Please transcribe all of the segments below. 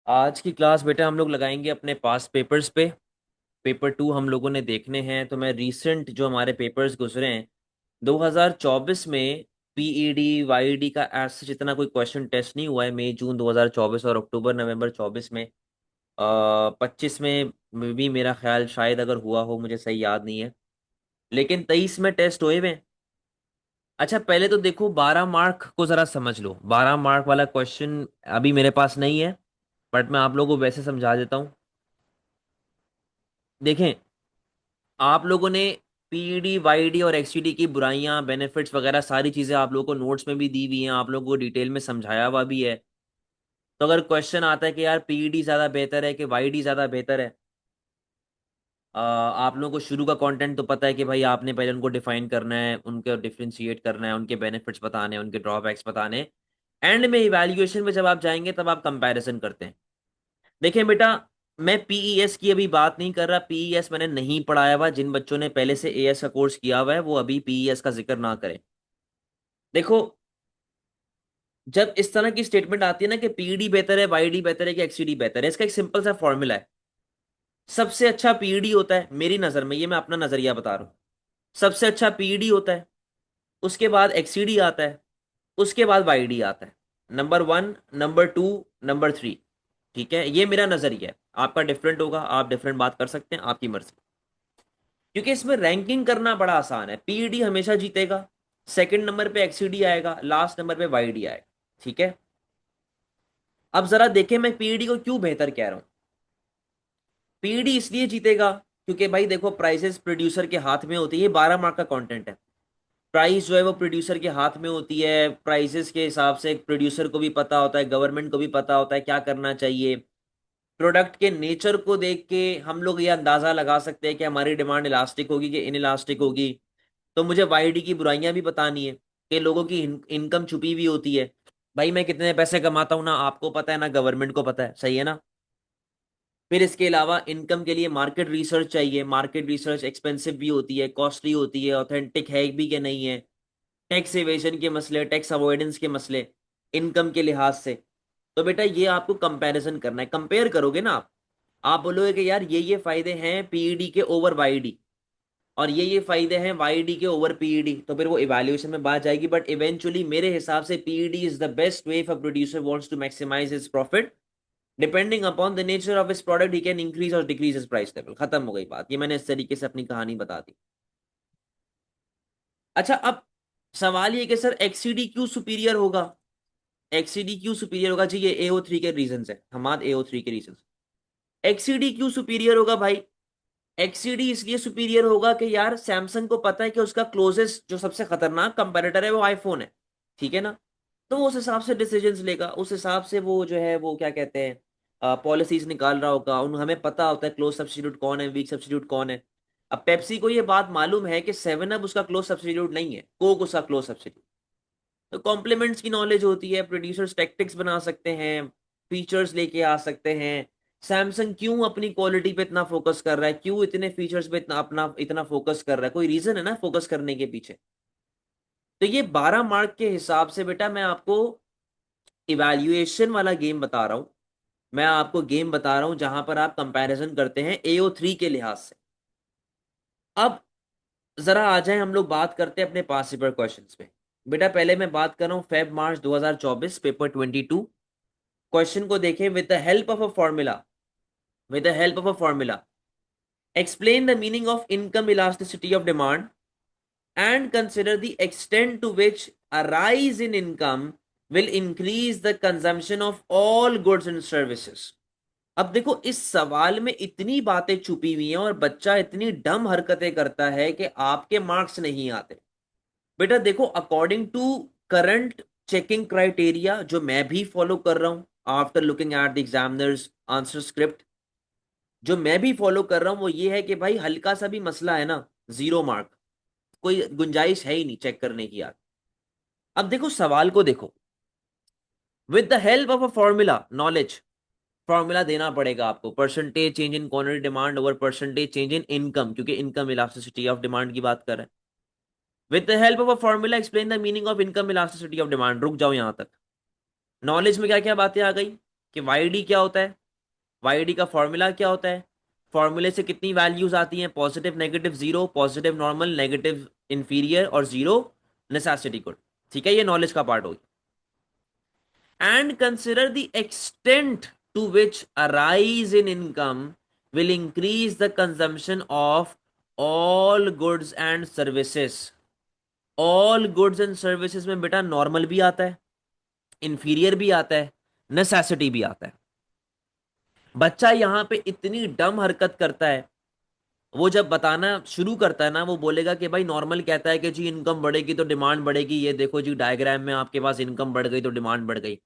आज की क्लास बेटा हम लोग लगाएंगे अपने पास पेपर्स पे। पेपर 2 हम लोगों ने देखने हैं। तो मैं रीसेंट जो हमारे पेपर्स गुजरे हैं 2024 में पीईडी वाईडी का ऐसा जितना कोई क्वेश्चन टेस्ट नहीं हुआ है। मई जून 2024 और अक्टूबर नवंबर 24 में 25 में भी मेरा ख्याल शायद अगर हुआ हो, मुझे सही याद नहीं है, लेकिन 23 में टेस्ट हुए हुए हैं। अच्छा पहले तो देखो 12 मार्क को जरा समझ लो। 12 मार्क वाला क्वेश्चन अभी मेरे पास नहीं है, बट मैं आप लोगों को वैसे समझा देता हूँ। देखें, आप लोगों ने पीईडी वाईडी और एक्सईडी की बुराइयां बेनिफिट्स वगैरह सारी चीजें आप लोगों को नोट्स में भी दी हुई हैं, आप लोगों को डिटेल में समझाया हुआ भी है। तो अगर क्वेश्चन आता है कि यार पीईडी ज्यादा बेहतर है कि वाईडी ज्यादा बेहतर है, आप लोगों को शुरू का कंटेंट तो पता है कि भाई आपने पहले उनको डिफाइन करना है, उनको डिफरेंशिएट करना है, उनके बेनिफिट्स बताने हैं, उनके ड्रॉबैक्स बताने हैं। एंड में इवैल्यूएशन में जब आप जाएंगे तब आप कंपैरिजन करते हैं। देखिए बेटा, मैं पीईएस की अभी बात नहीं कर रहा। पीईएस मैंने नहीं पढ़ाया हुआ। जिन बच्चों ने पहले से एएस का कोर्स किया हुआ है वो अभी पीईएस का जिक्र ना करें। देखो, जब इस तरह की स्टेटमेंट आती है ना कि पीईडी बेहतर है, वाईडी बेहतर है कि एक्सईडी बेहतर है, इसका एक सिंपल सा फॉर्मूला है। सबसे अच्छा पीईडी होता है मेरी नजर में, ये मैं अपना नजरिया बता रहा हूं। सबसे अच्छा पीईडी होता है, उसके बाद एक्सईडी आता है, उसके बाद वाईडी आता है। Number 1, number 2, number 3। ठीक है, ये मेरा नजरिया है। आपका डिफरेंट होगा, आप डिफरेंट बात कर सकते हैं, आपकी मर्जी। क्योंकि इसमें रैंकिंग करना बड़ा आसान है। पीईडी हमेशा जीतेगा, सेकंड नंबर पे एक्सईडी आएगा, लास्ट नंबर पे वाईडी आएगा। ठीक है, अब जरा देखें मैं पीईडी को क्यों बेहतर कह रहा हूं। पीईडी इसलिए जीतेगा क्योंकि भाई देखो, प्राइसेस प्रोड्यूसर के हाथ में होती है। ये 12 मार्क का कंटेंट है। प्राइस जो है वो प्रोड्यूसर के हाथ में होती है। प्राइसेस के हिसाब से प्रोड्यूसर को भी पता होता है, गवर्नमेंट को भी पता होता है क्या करना चाहिए। प्रोडक्ट के नेचर को देख के हम लोग ये अंदाजा लगा सकते हैं कि हमारी डिमांड इलास्टिक होगी कि इन इलास्टिक होगी। तो मुझे वाईडी की बुराइयां भी बतानी है कि लोगों की इनकम छुपी हुई होती है। भाई मैं कितने पैसे कमाता हूं ना आपको पता है ना गवर्नमेंट को पता है, सही है ना। फिर इसके अलावा इनकम के लिए मार्केट रिसर्च चाहिए। मार्केट रिसर्च एक्सपेंसिव भी होती है, कॉस्टली होती है, ऑथेंटिक है भी कि नहीं है। टैक्स एवेजन के मसले, टैक्स अवॉइडेंस के मसले, इनकम के लिहाज से। तो बेटा ये आपको कंपैरिजन करना है। कंपेयर करोगे ना आप बोलोगे कि यार ये फायदे हैं पीईडी के ओवर वाईडी, और ये फायदे हैं वाईडी के ओवर पीईडी। तो फिर वो इवैल्यूएशन में बात जाएगी। बट इवेंचुअली मेरे हिसाब से PED is the best way for producer wants to maximize his profit. Depending upon the nature of his product he can increase और डिक्रीज हिज प्राइस लेवल। खत्म हो गई बात। ये मैंने इस तरीके से अपनी कहानी बता दी। अच्छा, अब सवाल ये कि सर एक्सीडी क्यों सुपीरियर होगा। एक्सीडी क्यों सुपीरियर होगा जी, ये AO3 के रीजन है। हमाद AO3 के रीजन। एक्सीडी क्यों सुपीरियर होगा भाई। एक्सीडी इसलिए सुपीरियर होगा कि यार सैमसंग को पता है कि उसका क्लोजेस्ट जो सबसे खतरनाक कंपैरेटर है वो आईफोन है। ठीक है ना। तो वो उस हिसाब से डिसीजंस लेगा, उस हिसाब से वो जो है वो क्या कहते हैं पॉलिसीज निकाल रहा होगा। उन हमें पता होता है क्लोज सब्स्टिट्यूट कौन है, वीक सब्स्टिट्यूट कौन है। अब पेप्सी को ये बात मालूम है कि सेवन अप उसका क्लोज सब्स्टिट्यूट नहीं है, कोक उसका क्लोज सब्स्टिट्यूट। तो कॉम्प्लीमेंट्स की नॉलेज होती है, प्रोड्यूसर्स टैक्टिक्स बना सकते हैं, फीचर्स लेके आ सकते हैं। सैमसंग क्यों अपनी क्वालिटी पे इतना फोकस कर रहा है, क्यों इतने फीचर्स पे इतना फोकस कर रहा है, कोई रीजन है ना फोकस करने के पीछे। तो ये 12 मार्क के हिसाब से बेटा मैं आपको इवैल्यूएशन वाला गेम बता रहा हूं। मैं आपको गेम बता रहा हूं जहां पर आप कंपैरिजन करते हैं AO3 के लिहाज से। अब जरा आ जाए हम लोग बात करते हैं अपने पास पेपर क्वेश्चंस पे। बेटा पहले मैं बात कर रहा हूं फेब मार्च 2024 पेपर 22। क्वेश्चन को देखें। With the help of a formula, with the help of a formula explain the meaning of income elasticity of demand and consider the extent to which a rise in income will increase the consumption of all goods and services। अब देखो इस सवाल में इतनी बातें छुपी हुई हैं और बच्चा इतनी डम हरकतें करता है कि आपके मार्क्स नहीं आते। बेटा देखो, according to current checking criteria जो मैं भी फॉलो कर रहा हूं after looking at the examiners answer script, जो मैं भी फॉलो कर रहा हूं वो ये है कि भाई हल्का सा भी मसला है ना, 0 मार्क, कोई गुंजाइश है ही नहीं चेक करने की यार। अब देखो सवाल को देखो। With the help of a formula knowledge, formula देना पड़ेगा आपको। Percentage change in quantity demand over percentage change in income, क्योंकि इनकम इलास्टिसिटी ऑफ डिमांड की बात कर रहे हैं। With the help of a formula explain the meaning of income elasticity of demand. रुक जाओ यहां तक। नॉलेज में क्या क्या बातें आ गई कि वाईडी क्या होता है, वाईडी का फॉर्मूला क्या होता है? फॉर्मूले से कितनी वैल्यूज आती हैं? Positive, negative, zero, positive normal, negative inferior और जीरो नेसेसिटी गुड। ठीक है, ये नॉलेज का पार्ट होगी। And consider the extent to which a rise in income will increase the consumption of all goods and services. All goods and services में बेटा normal भी आता है, इंफीरियर भी आता है, नेसेसिटी भी आता है। बच्चा यहां पे इतनी डम हरकत करता है, वो जब बताना शुरू करता है ना, वो बोलेगा कि भाई नॉर्मल कहता है कि जी इनकम बढ़ेगी तो डिमांड बढ़ेगी, ये देखो जी डायग्राम में आपके पास इनकम बढ़ गई तो डिमांड बढ़ गई।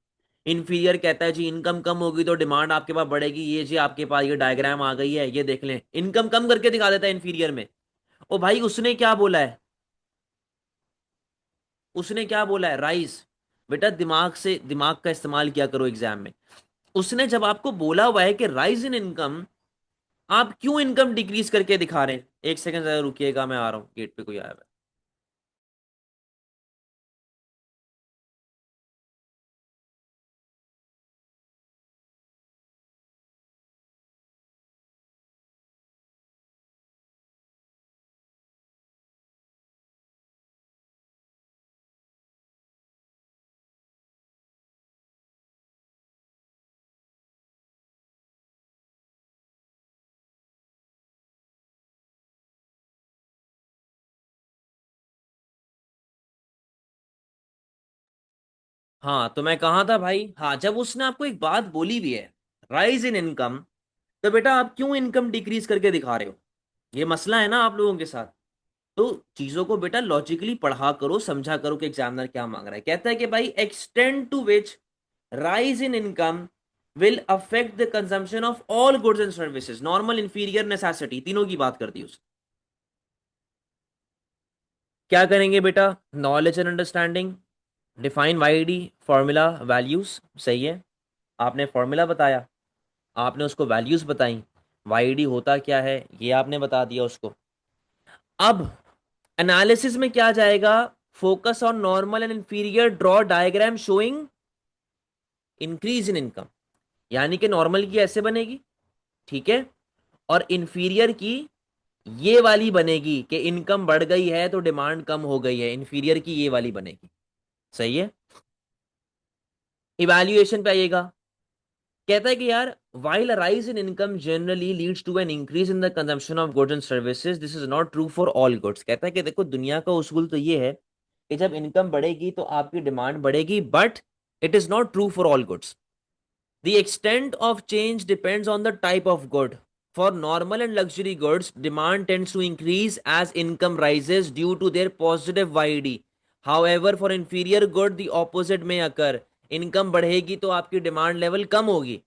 इन्फीरियर कहता है जी इनकम कम होगी तो डिमांड आपके पास बढ़ेगी, ये जी आपके पास ये डायग्राम आ गई है, ये देख लें, इनकम कम करके दिखा देता है इन्फीरियर में। ओ भाई उसने क्या बोला है? उसने क्या बोला है? राइज। बेटा दिमाग से, दिमाग का इस्तेमाल किया करो एग्जाम में। उसने जब आपको बोला हुआ है कि राइज इन इनकम, आप क्यों इनकम डिक्रीज करके दिखा रहे हैं? एक सेकंड जरा रुकिएगा, मैं आ रहा हूं, गेट पे कोई आया हुआ है। हाँ तो मैं कहा था भाई, हाँ जब उसने आपको एक बात बोली भी है, राइज इन इनकम, तो बेटा आप क्यों इनकम डिक्रीज करके दिखा रहे हो? ये मसला है ना आप लोगों के साथ। तो चीजों को बेटा लॉजिकली पढ़ा करो, समझा करो कि एग्जामिनर क्या मांग रहा है। कहता है कि भाई extend to which rise in income will affect the consumption of all goods and services, normal, inferior, necessity, तीनों की बात कर दी उसने। क्या करेंगे बेटा? Knowledge and understanding, define YD, formula, values. सही है, आपने फॉर्मूला बताया, आपने उसको वैल्यूज बताई, वाईडी होता क्या है ये आपने बता दिया उसको। अब एनालिसिस में क्या जाएगा? Focus on normal and inferior, draw diagram showing increase in income. यानी कि नॉर्मल की ऐसे बनेगी, ठीक है, और इंफीरियर की ये वाली बनेगी कि इनकम बढ़ गई है तो डिमांड कम हो गई है, इंफीरियर की ये वाली बनेगी। सही है। इवैल्यूएशन पे आइएगा। कहता है कि यार while a rise in income generally leads to an increase in the consumption of goods and services, this is not true for all goods। कहता है कि देखो दुनिया का उसूल तो ये है कि जब इनकम बढ़ेगी तो आपकी डिमांड बढ़ेगी, but it is not true for all goods. The extent of change depends on the type of good. For normal and luxury goods, demand tends to increase as income rises due to their positive YD. However, for inferior good, the opposite may occur. Income बढ़ेगी तो आपकी demand level कम होगी।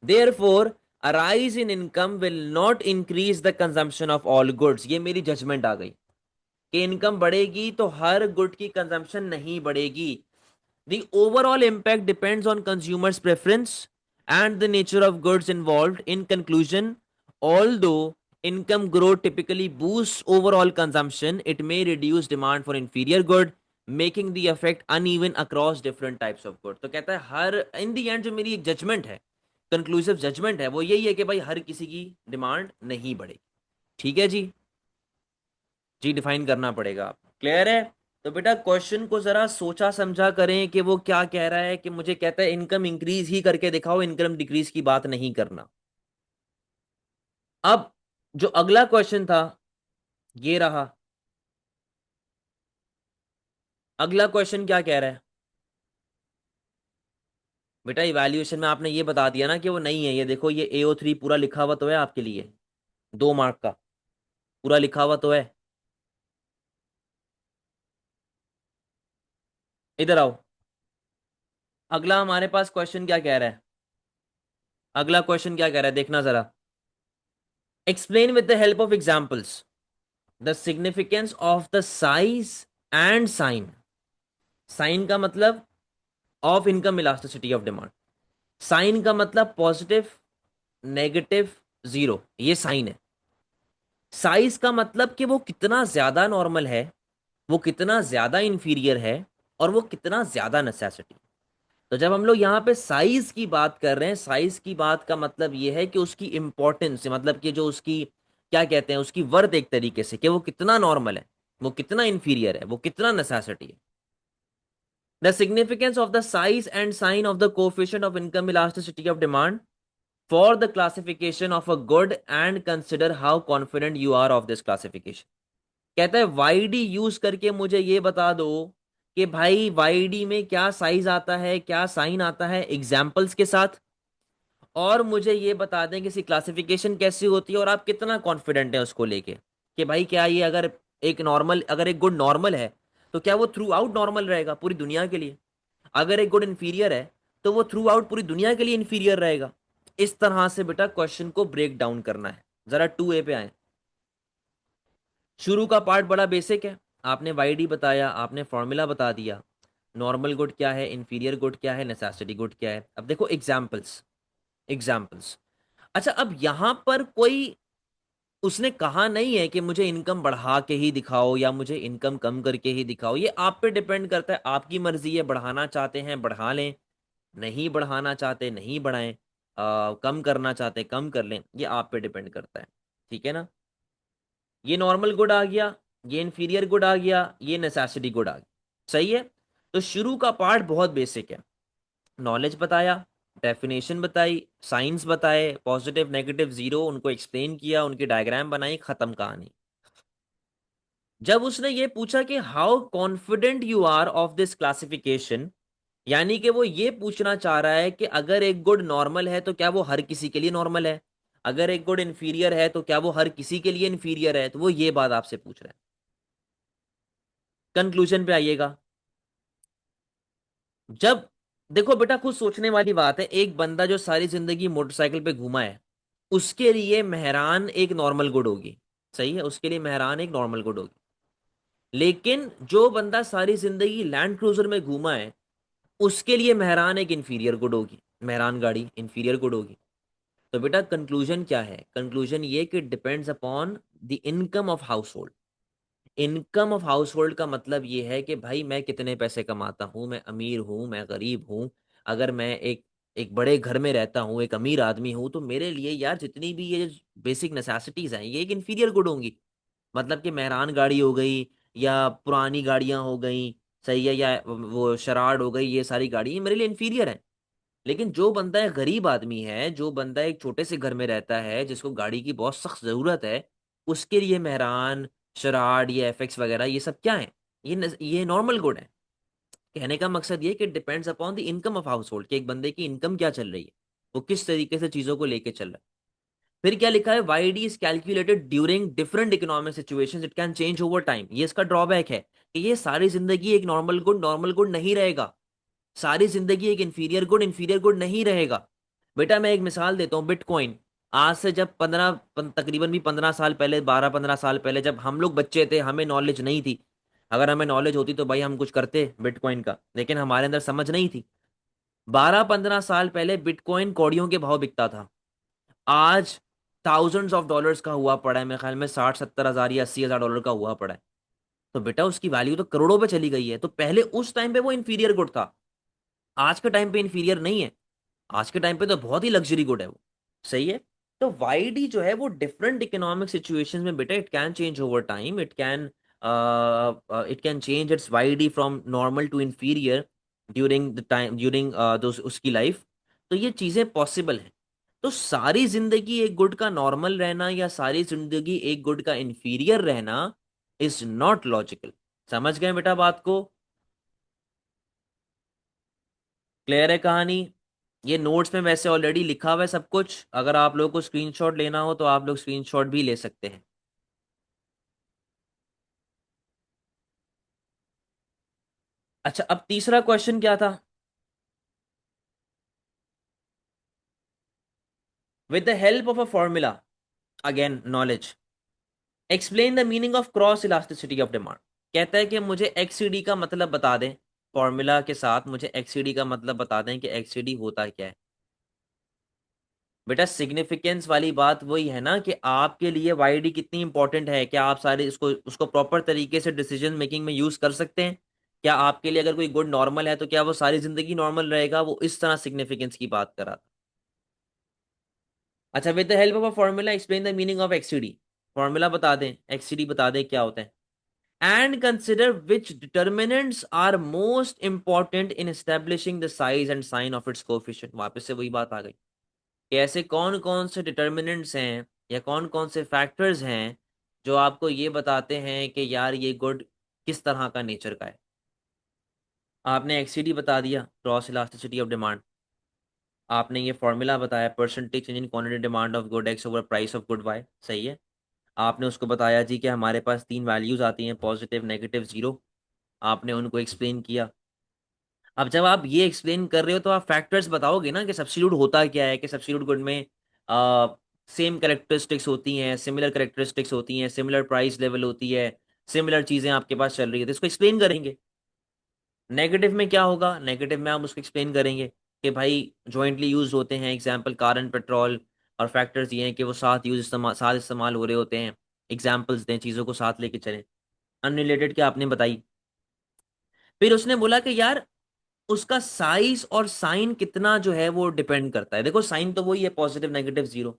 Therefore, a rise in income will not increase the consumption of all goods। ये मेरी judgement आ गई कि income बढ़ेगी तो हर गुड की कंजम्पशन नहीं बढ़ेगी। The overall impact depends on consumers' preference and the nature of goods involved. In conclusion, although income growth typically boosts overall consumption, it may reduce demand for inferior good, making the effect uneven across different types of good। तो कहता है हर इन दी and जो मेरी एक judgement है, conclusive judgement है, वो यही है कि भाई हर किसी की डिमांड नहीं बढ़ेगी। ठीक है जी, जी डिफाइन करना पड़ेगा। क्लियर है? तो बेटा क्वेश्चन को जरा सोचा समझा करें कि वो क्या कह रहा है। कि मुझे कहता है इनकम इंक्रीज ही करके दिखाओ, इनकम डिक्रीज की बात नहीं करना। अब जो अगला क्वेश्चन था ये रहा। अगला क्वेश्चन क्या कह रहा है? बेटा इवैल्यूएशन में आपने ये बता दिया ना कि वो नहीं है। ये देखो ये AO3 पूरा लिखा हुआ तो है आपके लिए, 2 मार्क का पूरा लिखा हुआ तो है। इधर आओ, अगला हमारे पास क्वेश्चन क्या कह रहा है? अगला क्वेश्चन क्या कह रहा है देखना जरा। Explain with the help of examples the significance of the size and sign. Sign का मतलब of income elasticity of demand, sign का मतलब पॉजिटिव, नेगेटिव, जीरो, ये साइन है। साइज का मतलब कि वो कितना ज्यादा नॉर्मल है, वो कितना ज्यादा इंफीरियर है, और वो कितना ज्यादा नेसेसिटी। तो जब हम लोग यहाँ पे साइज की बात कर रहे हैं, साइज की बात का मतलब ये है कि उसकी इंपॉर्टेंस, मतलब कि जो उसकी क्या कहते हैं, उसकी वर्थ एक तरीके से, कि वो कितना नॉर्मल है, वो कितना इंफीरियर है, वो कितना नेसेसिटी है। The significance of the size and sign of the coefficient of income elasticity of demand for the classification of a good and consider how confident you are of this classification. कहता है वाईडी use करके मुझे ये बता दो कि भाई वाईडी में क्या साइज आता है, क्या साइन आता है, एग्जाम्पल्स के साथ। और मुझे ये बता दें कि इसकी क्लासिफिकेशन कैसी होती है और आप कितना कॉन्फिडेंट है उसको लेके, कि भाई क्या ये अगर एक नॉर्मल, अगर एक गुड नॉर्मल है तो क्या वो थ्रू आउट नॉर्मल रहेगा पूरी दुनिया के लिए, अगर एक गुड इंफीरियर है तो वो थ्रू आउट पूरी दुनिया के लिए इंफीरियर रहेगा। इस तरह से बेटा क्वेश्चन को ब्रेक डाउन करना है। जरा 2A पे आए। शुरू का पार्ट बड़ा बेसिक है, आपने वाईडी बताया, आपने फॉर्मूला बता दिया, नॉर्मल गुड क्या है, इंफीरियर गुड क्या है, नेसेसिटी गुड क्या है। अब देखो एग्जाम्पल्स, एग्जाम्पल्स। अच्छा, अब यहां पर कोई, उसने कहा नहीं है कि मुझे इनकम बढ़ा के ही दिखाओ या मुझे इनकम कम करके ही दिखाओ, ये आप पे डिपेंड करता है, आपकी मर्जी है, बढ़ाना चाहते हैं बढ़ा लें, नहीं बढ़ाना चाहते नहीं बढ़ाएं, कम करना चाहते कम कर लें, ये आप पे डिपेंड करता है। ठीक है ना। ये नॉर्मल गुड आ गया, ये इंफीरियर गुड आ गया, ये नेसेसिटी गुड आ गया। सही है। तो शुरू का पार्ट बहुत बेसिक है, नॉलेज बताया, डेफिनेशन बताई, साइंस बताए, पॉजिटिव नेगेटिव जीरो उनको एक्सप्लेन किया, उनकी डायग्राम बनाई, खत्म कहानी। जब उसने ये पूछा कि how confident you are of this classification, यानी कि वो ये पूछना चाह रहा है कि अगर एक गुड नॉर्मल है तो क्या वो हर किसी के लिए नॉर्मल है, अगर एक गुड इंफीरियर है तो क्या वो हर किसी के लिए इंफीरियर है, तो वो ये बात आपसे पूछ रहा है। कंक्लूजन पे आइएगा। जब, देखो बेटा खुद सोचने वाली बात है, एक बंदा जो सारी जिंदगी मोटरसाइकिल पे घूमा है, उसके लिए मेहरान एक नॉर्मल गुड होगी। सही है, उसके लिए मेहरान एक नॉर्मल गुड होगी। लेकिन जो बंदा सारी जिंदगी लैंड क्रूजर में घूमा है, उसके लिए मेहरान एक इंफीरियर गुड होगी, मेहरान गाड़ी इंफीरियर गुड होगी। तो बेटा कंक्लूजन क्या है, कंक्लूजन ये कि depends upon the income of house hold. Income of house hold का मतलब ये है कि भाई मैं कितने पैसे कमाता हूँ, मैं अमीर हूँ, मैं गरीब हूँ। अगर मैं एक एक बड़े घर में रहता हूँ, एक अमीर आदमी हूँ, तो मेरे लिए यार जितनी भी ये बेसिक नेसेसिटीज हैं ये एक इंफीरियर गुड होंगी। मतलब कि मेहरान गाड़ी हो गई, या पुरानी गाड़ियां हो गई, सही है, या वो शराड हो गई, ये सारी गाड़ी मेरे लिए इंफीरियर है। लेकिन जो बंदा एक गरीब आदमी है, जो बंदा एक छोटे से घर में रहता है, जिसको गाड़ी की बहुत सख्त जरूरत है, उसके लिए मेहरान, शराड, ये एफएक्स वगैरह ये सब क्या है, ये नॉर्मल गुड है। कहने का मकसद ये कि depends upon the income of house hold, कि एक बंदे की इनकम क्या चल रही है, वो किस तरीके से चीजों को लेके चल रहा है। फिर क्या लिखा है, YD is calculated during different economic situations, it can change over time. ये इसका ड्रॉबैक है कि ये सारी जिंदगी एक नॉर्मल गुड नहीं रहेगा, सारी जिंदगी एक इंफीरियर गुड नहीं रहेगा। बेटा मैं एक मिसाल देता हूँ, बिटकॉइन। आज से जब तकरीबन भी 15 साल पहले, 12-15 साल पहले, जब हम लोग बच्चे थे, हमें नॉलेज नहीं थी। अगर हमें नॉलेज होती तो भाई हम कुछ करते बिटकॉइन का, लेकिन हमारे अंदर समझ नहीं थी। 12-15 साल पहले बिटकॉइन कौड़ियों के भाव बिकता था। आज थाउजेंड्स ऑफ डॉलर्स का हुआ पड़ा है, मेरे ख्याल में 60-70 हज़ार या 80 हज़ार डॉलर का हुआ पड़ा है। तो बेटा उसकी वैल्यू तो करोड़ों पे चली गई है। तो पहले उस टाइम पे वो इंफीरियर गुड था, आज के टाइम पे इंफीरियर नहीं है, आज के टाइम पे तो बहुत ही लग्जरी गुड है वो। सही है। तो वाईडी जो है वो डिफरेंट इकोनॉमिक सिचुएशंस में बेटा it can change over time, it can change its YD from normal to inferior during the time, during उसकी लाइफ। तो ये चीजें पॉसिबल हैं। तो सारी जिंदगी एक गुड का नॉर्मल रहना या सारी जिंदगी एक गुड का इंफीरियर रहना इज नॉट लॉजिकल। समझ गए बेटा बात को। क्लियर है कहानी। ये नोट्स में वैसे ऑलरेडी लिखा हुआ है सब कुछ, अगर आप लोगों को स्क्रीनशॉट लेना हो तो आप लोग स्क्रीनशॉट भी ले सकते हैं। अच्छा, अब तीसरा क्वेश्चन क्या था। With the help of a formula, again knowledge, explain the meaning of cross elasticity of demand. कहता है कि मुझे एक्ससीडी का मतलब बता दें, फॉर्मूला के साथ मुझे एक्ससीडी का मतलब बता दें कि एक्ससीडी होता क्या है। बेटा सिग्निफिकेंस वाली बात वही है ना, कि आपके लिए वाईडी कितनी इंपॉर्टेंट है, क्या आप सारे इसको उसको प्रॉपर तरीके से डिसीजन मेकिंग में यूज कर सकते हैं। क्या आपके लिए अगर कोई गुड नॉर्मल है तो क्या वो सारी जिंदगी नॉर्मल रहेगा? वो इस तरह सिग्निफिकेंस की बात कर रहा था। अच्छा, with the help of a formula explain the meaning of XED. Formula बता दें, एक्ससीडी बता दें क्या होता है। And consider which determinants are most important in establishing the size and sign of its coefficient. वापस से वही बात आ गई कि ऐसे कौन कौन से डिटर्मिनेंट्स हैं या कौन कौन से फैक्टर्स हैं जो आपको ये बताते हैं कि यार ये गुड किस तरह का नेचर का है। आपने एक्ससीडी बता दिया, क्रॉस इलास्टिसिटी ऑफ डिमांड। आपने ये फॉर्मूला बताया, percentage change in quantity demand of good X over price of good Y. सही है। आपने उसको बताया जी कि हमारे पास तीन वैल्यूज आती हैं, पॉजिटिव, नेगेटिव, जीरो। आपने उनको एक्सप्लेन किया। अब जब आप ये एक्सप्लेन कर रहे हो तो आप फैक्टर्स बताओगे ना कि सब्स्टिट्यूट होता क्या है, कि सब्स्टिट्यूट गुड में सेम कैरेक्टरिस्टिक्स होती हैं, सिमिलर कैरेक्टरिस्टिक्स होती हैं, सिमिलर प्राइस लेवल होती है, सिमिलर चीजें आपके पास चल रही है, तो इसको एक्सप्लेन करेंगे। नेगेटिव में क्या होगा? नेगेटिव में हम उसको एक्सप्लेन करेंगे कि भाई जॉइंटली यूज होते हैं, एग्जाम्पल कार एंड पेट्रोल। और फैक्टर्स ये हैं कि वो साथ इस्तेमाल हो रहे होते हैं। एग्जाम्पल्स दें, चीज़ों को साथ लेके चलें। अनरिलेटेड क्या आपने बताई। फिर उसने बोला कि यार उसका साइज और साइन कितना जो है वो डिपेंड करता है। देखो साइन तो वही है, पॉजिटिव, नेगेटिव, जीरो।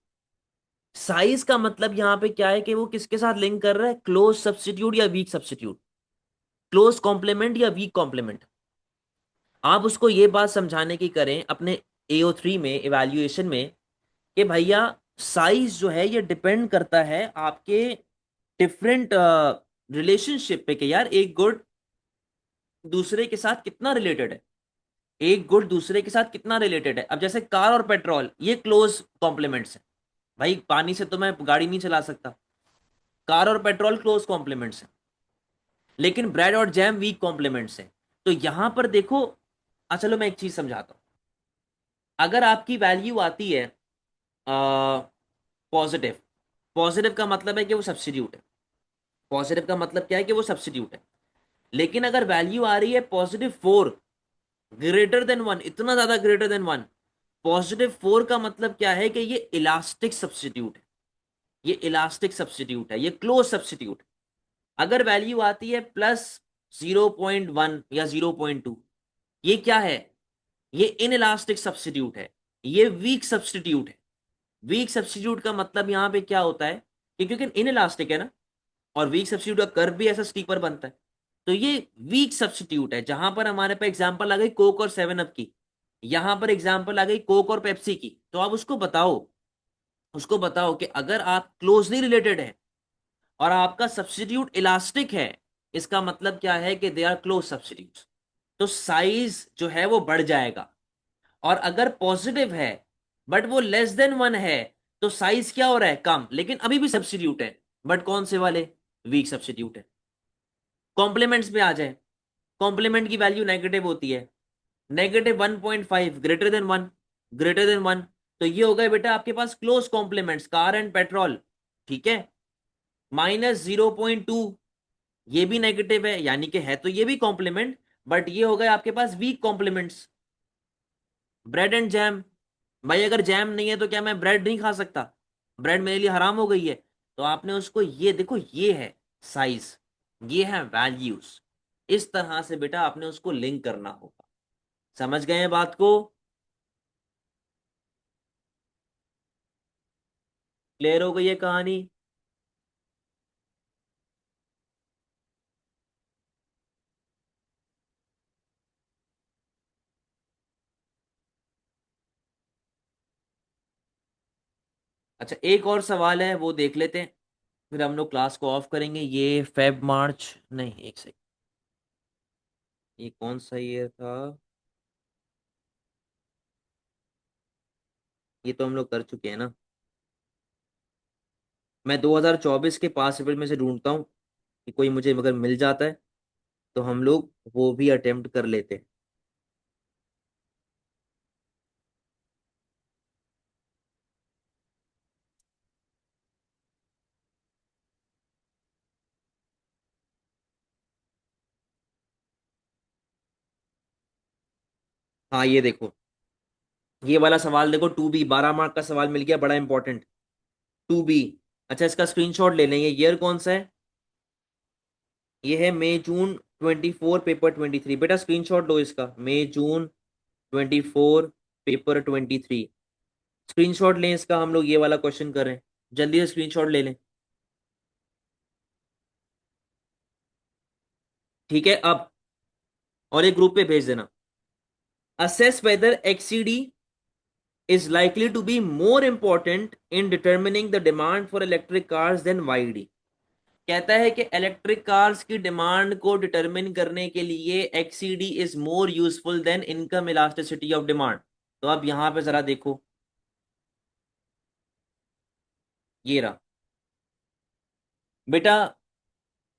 साइज का मतलब यहाँ पे क्या है कि वो किसके साथ लिंक कर रहा है, क्लोज सब्स्टिट्यूट या वीक सब्स्टिट्यूट, क्लोज कॉम्प्लीमेंट या वीक कॉम्प्लीमेंट। आप उसको ये बात समझाने की करें अपने AO3 में, इवैल्यूएशन में, कि भैया साइज जो है ये डिपेंड करता है आपके डिफरेंट रिलेशनशिप पे, कि यार एक गुड दूसरे के साथ कितना रिलेटेड है। एक गुड दूसरे के साथ कितना रिलेटेड है। अब जैसे कार और पेट्रोल ये क्लोज कॉम्प्लीमेंट्स है। भाई पानी से तो मैं गाड़ी नहीं चला सकता। कार और पेट्रोल क्लोज कॉम्प्लीमेंट्स है। लेकिन ब्रेड और जैम वीक कॉम्प्लीमेंट्स है। तो यहां पर देखो, चलो मैं एक चीज समझाता हूं। अगर आपकी वैल्यू आती है पॉजिटिव, पॉजिटिव का मतलब है कि वो सब्स्टिट्यूट है। पॉजिटिव का मतलब क्या है कि वो सब्स्टिट्यूट है। लेकिन अगर वैल्यू आ रही है +4, ग्रेटर देन 1, इतना ज्यादा ग्रेटर देन 1, +4 का मतलब क्या है कि ये इलास्टिक सब्स्टिट्यूट है। ये इलास्टिक सब्स्टिट्यूट है, ये क्लोज सब्स्टिट्यूट। अगर वैल्यू आती है +0.1 या 0.2, ये क्या है? ये इन इलास्टिक सब्स्टिट्यूट है। ये वीक सब्स्टिट्यूट है। वीक सब्स्टिट्यूट का मतलब यहां पे क्या होता है कि क्योंकि इन इलास्टिक है ना, और वीक सब्स्टिट्यूट का कर्व भी ऐसा स्टीपर बनता है। तो ये वीक सब्स्टिट्यूट है। जहां पर हमारे पास एग्जांपल आ गई कोक और 7 अप की, यहां पर एग्जांपल आ गई कोक और पेप्सी की, तो आप उसको बताओ, उसको बताओ कि अगर आप क्लोजली रिलेटेड है और आपका सब्स्टिट्यूट इलास्टिक है, इसका मतलब क्या है कि दे आर क्लोज सब्स्टिट्यूट। तो साइज जो है वो बढ़ जाएगा। और अगर पॉजिटिव है बट वो <1 है, तो साइज क्या हो रहा है, कम, लेकिन अभी भी सब्स्टिट्यूट है। बट कौन से वाले? वीक सब्स्टिट्यूट है। कॉम्प्लीमेंट्स पे आ जाए, कॉम्प्लीमेंट की वैल्यू नेगेटिव होती है। -1.5 ग्रेटर देन 1, ग्रेटर देन 1। तो ये हो गए बेटा आपके पास close complements, car and petrol. ठीक है। -0.2, ये भी नेगेटिव है, यानी कि है तो ये भी कॉम्प्लीमेंट, बट ये हो गए आपके पास weak complements. Bread and jam, भाई अगर जैम नहीं है तो क्या मैं ब्रेड नहीं खा सकता? ब्रेड मेरे लिए हराम हो गई है। तो आपने उसको ये देखो, ये है साइज, ये है वैल्यूज। इस तरह से बेटा आपने उसको लिंक करना होगा। समझ गए हैं बात को? क्लियर हो गई है कहानी? अच्छा, एक और सवाल है, वो देख लेते हैं, फिर हम लोग क्लास को ऑफ करेंगे। ये फेब मार्च नहीं, एक सेकंड, ये कौन सा ईयर था? ये तो हम लोग कर चुके हैं ना। मैं 2024 के पास पेपर में से ढूंढता हूँ कि कोई मुझे अगर मिल जाता है तो हम लोग वो भी अटेम्प्ट कर लेते हैं। हाँ ये देखो, ये वाला सवाल देखो, 2B, 12 मार्क का सवाल मिल गया, बड़ा इंपॉर्टेंट। 2B। अच्छा, इसका स्क्रीनशॉट ले लें। ये ईयर कौन सा है? ये है मई जून 24 पेपर 23, बेटा स्क्रीनशॉट लो इसका, मई जून 24 पेपर 23, स्क्रीनशॉट लें इसका, हम लोग ये वाला क्वेश्चन कर रहे हैं, जल्दी से स्क्रीनशॉट ले लें। ठीक है, अब और एक ग्रुप पे भेज देना। Assess whether XED is likely to be more important in determining the demand for electric cars than YD। कहता है कि इलेक्ट्रिक कार्स की डिमांड को डिटरमिन करने के लिए XED is more useful than income elasticity of demand. तो अब यहां पे जरा देखो, ये रहा बेटा,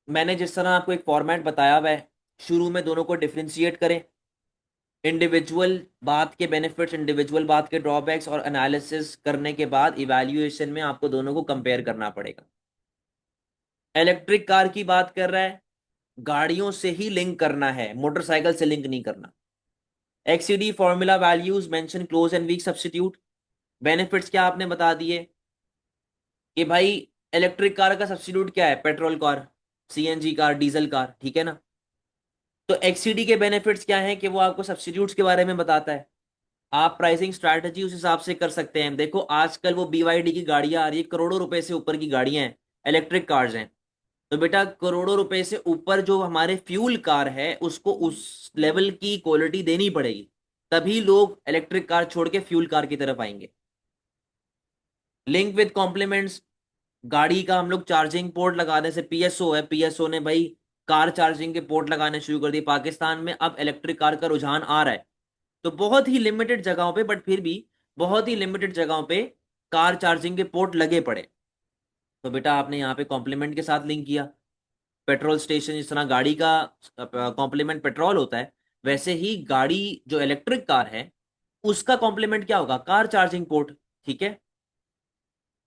मैंने जिस तरह आपको एक फॉर्मेट बताया हुआ है, शुरू में दोनों को डिफ्रेंशिएट करें, इंडिविजुअल बात के बेनिफिट्स, इंडिविजुअल बात के ड्रॉबैक्स, और एनालिसिस करने के बाद इवैल्यूएशन में आपको दोनों को कंपेयर करना पड़ेगा। इलेक्ट्रिक कार की बात कर रहा है, गाड़ियों से ही लिंक करना है, मोटरसाइकिल से लिंक नहीं करना। XED formula values mention close and weak substitute. Benefits क्या आपने बता दिए कि भाई इलेक्ट्रिक कार का सब्स्टिट्यूट क्या है, petrol car, CNG car, diesel car, ठीक है ना। तो एक्सीडी के बेनिफिट्स क्या हैं कि वो आपको सब्स्टिट्यूट्स के बारे में बताता है। आप प्राइसिंग स्ट्रैटेजी उस हिसाब से कर सकते हैं। देखो आजकल वो बीवाईडी की गाड़ियां आ रही है, करोड़ों रुपए से ऊपर की गाड़ियां हैं, इलेक्ट्रिक कार्स हैं। तो बेटा करोड़ों रुपए से ऊपर जो हमारे फ्यूल कार है उसको उस लेवल की क्वालिटी देनी पड़ेगी, तभी लोग इलेक्ट्रिक कार छोड़ के फ्यूल कार की तरफ आएंगे। लिंक विद कॉम्प्लीमेंट्स, गाड़ी का हम लोग चार्जिंग पोर्ट लगा दें, जैसे पीएसओ है, पीएसओ ने भाई कार चार्जिंग के पोर्ट लगाने शुरू कर दिए। पाकिस्तान में अब इलेक्ट्रिक कार का रुझान आ रहा है, तो बहुत ही लिमिटेड जगहों पे, बट फिर भी बहुत ही लिमिटेड जगहों पे कार चार्जिंग के पोर्ट लगे पड़े। तो बेटा आपने यहाँ पे कॉम्प्लीमेंट के साथ लिंक किया। पेट्रोल स्टेशन, जिस तरह गाड़ी का कॉम्प्लीमेंट पेट्रोल होता है, वैसे ही गाड़ी जो इलेक्ट्रिक कार है उसका कॉम्प्लीमेंट क्या होगा, कार चार्जिंग पोर्ट। ठीक है।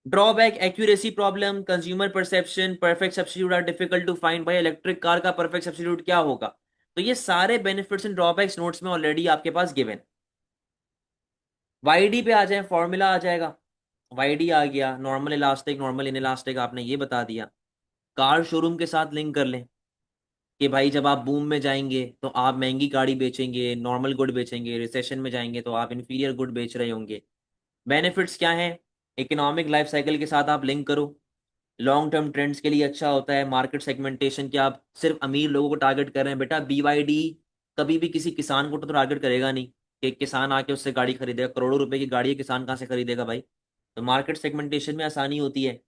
Drawback, accuracy problem, consumer perception, perfect substitute are difficult to find. भाई इलेक्ट्रिक कार का परफेक्ट सब्स्टिट्यूट क्या होगा। तो ये सारे बेनिफिट्स एंड ड्रॉबैक्स नोट्स में ऑलरेडी आपके पास गिवन। वाईडी पे आ जाए, फॉर्मूला आ जाएगा, वाईडी आ गया, normal elastic, normal in elastic आपने ये बता दिया। कार शोरूम के साथ लिंक कर लें कि भाई जब आप बूम में जाएंगे तो आप महंगी गाड़ी बेचेंगे, नॉर्मल गुड बेचेंगे, रिसेशन में जाएंगे तो आप इंफीरियर गुड बेच रहे होंगे। बेनिफिट्स क्या हैं, इकोनॉमिक लाइफ साइकिल के साथ आप लिंक करो, लॉन्ग टर्म ट्रेंड्स के लिए अच्छा होता है। मार्केट सेगमेंटेशन, क्या आप सिर्फ अमीर लोगों को टारगेट कर रहे हैं, बेटा बीवाईडी कभी भी किसी किसान को तो टारगेट करेगा नहीं कि किसान आके उससे गाड़ी खरीदेगा, करोड़ों रुपए की गाड़ी किसान कहाँ से खरीदेगा भाई। तो मार्केट सेगमेंटेशन में आसानी होती है।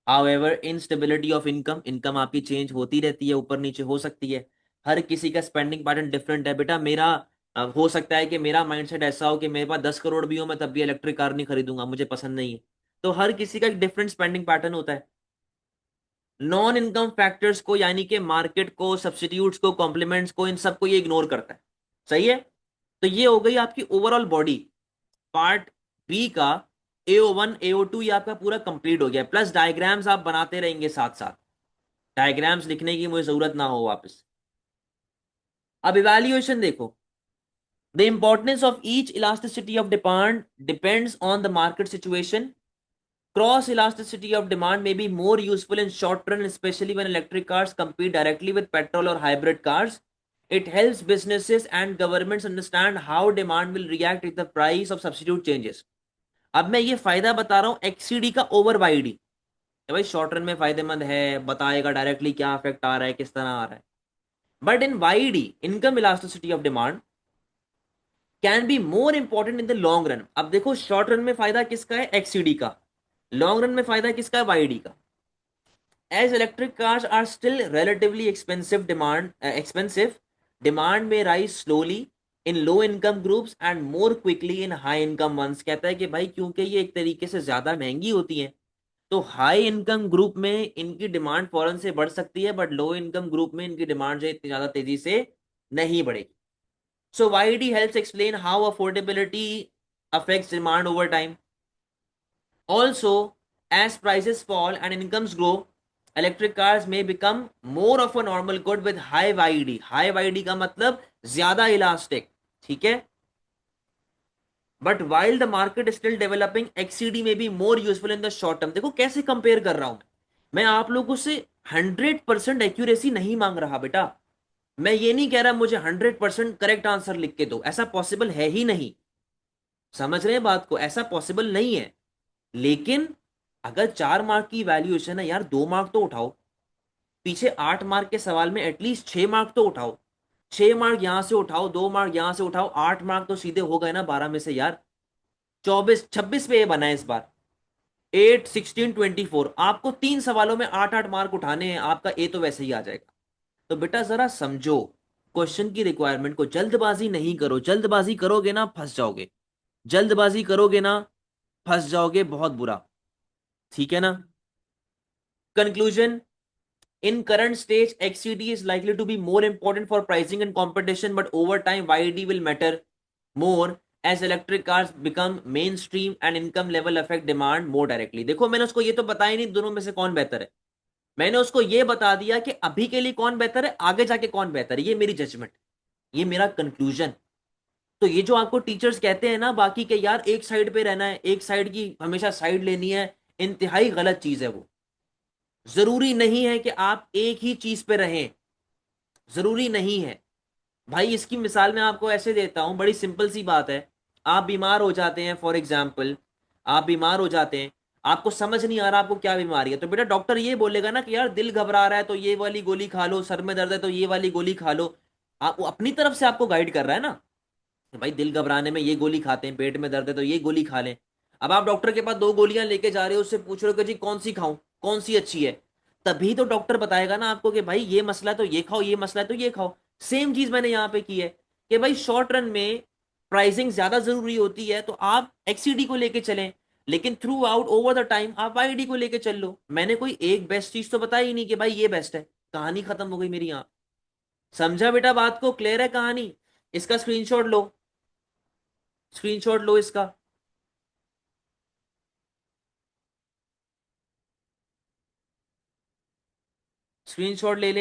However instability of income, income आपकी चेंज होती रहती है, ऊपर नीचे हो सकती है, हर किसी का स्पेंडिंग पैटर्न डिफरेंट है। बेटा मेरा हो सकता है कि मेरा माइंडसेट ऐसा हो कि मेरे पास 10 करोड़ भी हो, मैं तब भी इलेक्ट्रिक कार नहीं खरीदूंगा, मुझे पसंद नहीं है। तो हर किसी का एक डिफरेंट स्पेंडिंग पैटर्न होता है। नॉन इनकम फैक्टर्स को, यानी कि मार्केट को, सब्सिट्यूट्स को, कॉम्प्लीमेंट्स को, इन सबको ये इग्नोर करता है। सही है। तो ये हो गई आपकी ओवरऑल बॉडी। पार्ट बी का AO1 AO2 ये आपका पूरा कंप्लीट हो गया, प्लस डायग्राम्स आप बनाते रहेंगे साथ साथ, डायग्राम्स लिखने की मुझे जरूरत ना हो वापस। अब इवैल्यूएशन देखो, the importance of each elasticity of demand depends on the market situation. Cross elasticity of demand may be more useful in short run, especially when electric cars compete directly with petrol or hybrid cars. It helps businesses and governments understand how demand will react if the price of substitute changes. अब मैं ये फायदा बता रहा हूं एक्सीडी का over वाईडी, भाई short run में फायदेमंद है, बताएगा डायरेक्टली क्या इफेक्ट आ रहा है, किस तरह आ रहा है। But in YD, income elasticity of demand can be more important in the long run. अब देखो शॉर्ट रन में फायदा किसका है, एक्सीडी का, लॉन्ग रन में फायदा किसका है, वाईडी का। As electric cars are still relatively expensive, demand may rise slowly in low income groups and more quickly in high income ones। कहता है कि भाई क्योंकि ये एक तरीके से ज्यादा महंगी होती है, तो हाई इनकम ग्रुप में इनकी डिमांड फौरन से बढ़ सकती है, बट लो इनकम ग्रुप में इनकी डिमांड जो इतनी ज्यादा तेजी से नहीं बढ़ेगी। सो YD helps explain how affordability affects demand over time. Also, as prices fall and incomes grow, electric cars may become more of a normal good with high YD। High YD का मतलब ज्यादा इलास्टिक, ठीक है। But while the market still developing, XED में be more useful in the short term. देखो कैसे compare कर रहा हूं मैं आप लोगों से 100% एक्यूरेसी नहीं मांग रहा बेटा, मैं ये नहीं कह रहा मुझे 100% करेक्ट आंसर लिख के दो, ऐसा पॉसिबल है ही नहीं। समझ रहे हैं बात को, ऐसा पॉसिबल नहीं है। लेकिन अगर 4 मार्क की वैल्यूएशन है यार, 2 मार्क तो उठाओ। पीछे 8 मार्क के सवाल में एटलीस्ट 6 मार्क तो उठाओ। 6 मार्क यहां से उठाओ, 2 मार्क यहां से उठाओ, 8 मार्क तो सीधे हो गए ना 12 में से यार। 24 26 पे ये बना है इस बार। 8 16 24, आपको 3 सवालों में 8 8 मार्क उठाने हैं, आपका ए तो वैसे ही आ जाएगा। तो बेटा जरा समझो क्वेश्चन की रिक्वायरमेंट को, जल्दबाजी नहीं करो, जल्दबाजी करोगे ना फंस जाओगे। जल्दबाजी करोगे ना फंस जाओगे बहुत बुरा। ठीक है ना। Conclusion, in current stage xcd is likely to be more important for pricing and competition, but over time yd will matter more as electric cars become mainstream and income level affect demand more directly। देखो मैंने उसको ये तो बताया ही नहीं दोनों में से कौन बेहतर है। मैंने उसको ये बता दिया कि अभी के लिए कौन बेहतर है, आगे जाके कौन बेहतर है, ये मेरी जजमेंट, ये मेरा कंक्लूजन। तो ये जो आपको टीचर्स कहते हैं ना बाकी के, यार एक साइड पे रहना है, एक साइड की हमेशा साइड लेनी है, इंतहाई गलत चीज है वो। जरूरी नहीं है कि आप एक ही चीज पे रहें, जरूरी नहीं है। भाई इसकी मिसाल मैं आपको ऐसे देता हूं, बड़ी सिंपल सी बात है। आप बीमार हो जाते हैं फॉर एग्जाम्पल, आप बीमार हो जाते हैं, आपको समझ नहीं आ रहा आपको क्या बीमारी है, तो बेटा डॉक्टर ये बोलेगा ना कि यार दिल घबरा रहा है तो ये वाली गोली खा लो, सर में दर्द है तो ये वाली गोली खा लो। आप वो अपनी तरफ से आपको गाइड कर रहा है ना, भाई दिल घबराने में ये गोली खाते हैं, पेट में दर्द है तो ये गोली खा लें। अब आप डॉक्टर के पास 2 गोलियां लेके जा रहे हो, उससे पूछ रहे हो कि जी कौन सी खाऊं, कौन सी अच्छी है। तभी तो डॉक्टर बताएगा ना आपको कि भाई ये मसला है तो ये खाओ, ये मसला है तो ये खाओ। सेम चीज मैंने यहाँ पे की है कि भाई शॉर्ट रन में प्राइसिंग ज्यादा जरूरी होती है तो आप एक्सीडी को लेके चलें, लेकिन through out over the time आप वाईडी को लेके चल लो। मैंने कोई एक बेस्ट चीज तो बताई ही नहीं कि भाई ये बेस्ट है, कहानी खत्म हो गई मेरी यहाँ। समझा बेटा बात को, क्लियर है कहानी। इसका स्क्रीनशॉट लो, स्क्रीनशॉट लो इसका। स्क्रीनशॉट ले लें।